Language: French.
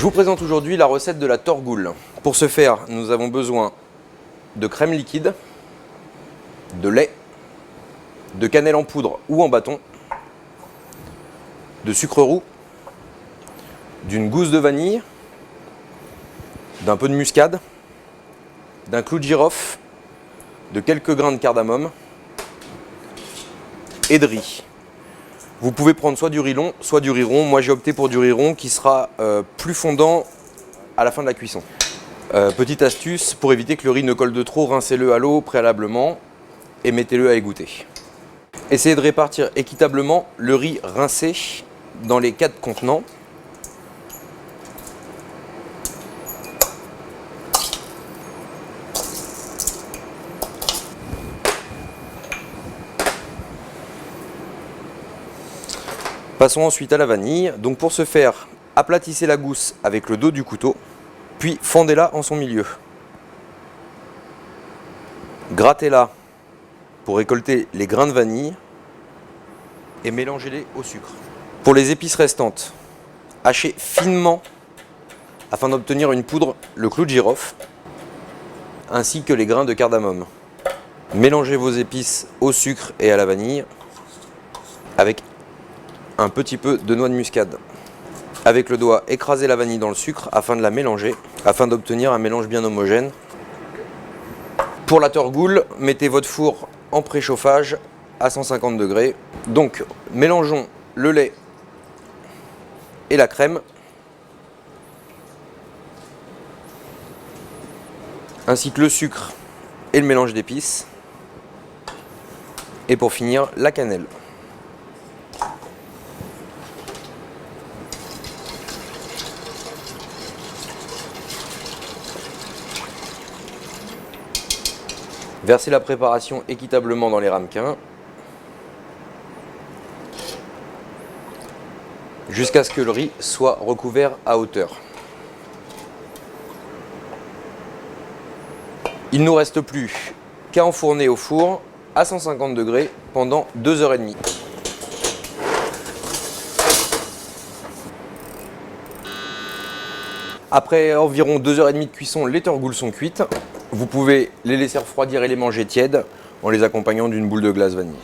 Je vous présente aujourd'hui la recette de la torgoule. Pour ce faire, nous avons besoin de crème liquide, de lait, de cannelle en poudre ou en bâton, de sucre roux, d'une gousse de vanille, d'un peu de muscade, d'un clou de girofle, de quelques grains de cardamome et de riz. Vous pouvez prendre soit du riz long, soit du riz rond. Moi j'ai opté pour du riz rond qui sera plus fondant à la fin de la cuisson. Petite astuce, pour éviter que le riz ne colle de trop, rincez-le à l'eau préalablement et mettez-le à égoutter. Essayez de répartir équitablement le riz rincé dans les 4 contenants. Passons ensuite à la vanille. Donc pour ce faire, aplatissez la gousse avec le dos du couteau, puis fendez-la en son milieu. Grattez-la pour récolter les grains de vanille et mélangez-les au sucre. Pour les épices restantes, hachez finement afin d'obtenir une poudre le clou de girofle ainsi que les grains de cardamome. Mélangez vos épices au sucre et à la vanille avec un petit peu de noix de muscade. Avec le doigt, écrasez la vanille dans le sucre afin de la mélanger, afin d'obtenir un mélange bien homogène. Pour la torgoule, mettez votre four en préchauffage à 150 degrés. Donc, mélangeons le lait et la crème, ainsi que le sucre et le mélange d'épices. Et pour finir, la cannelle. Versez la préparation équitablement dans les ramequins jusqu'à ce que le riz soit recouvert à hauteur. Il ne nous reste plus qu'à enfourner au four à 150 degrés pendant 2h30. Après environ 2h30 de cuisson, les torgoules sont cuites. Vous pouvez les laisser refroidir et les manger tièdes en les accompagnant d'une boule de glace vanille.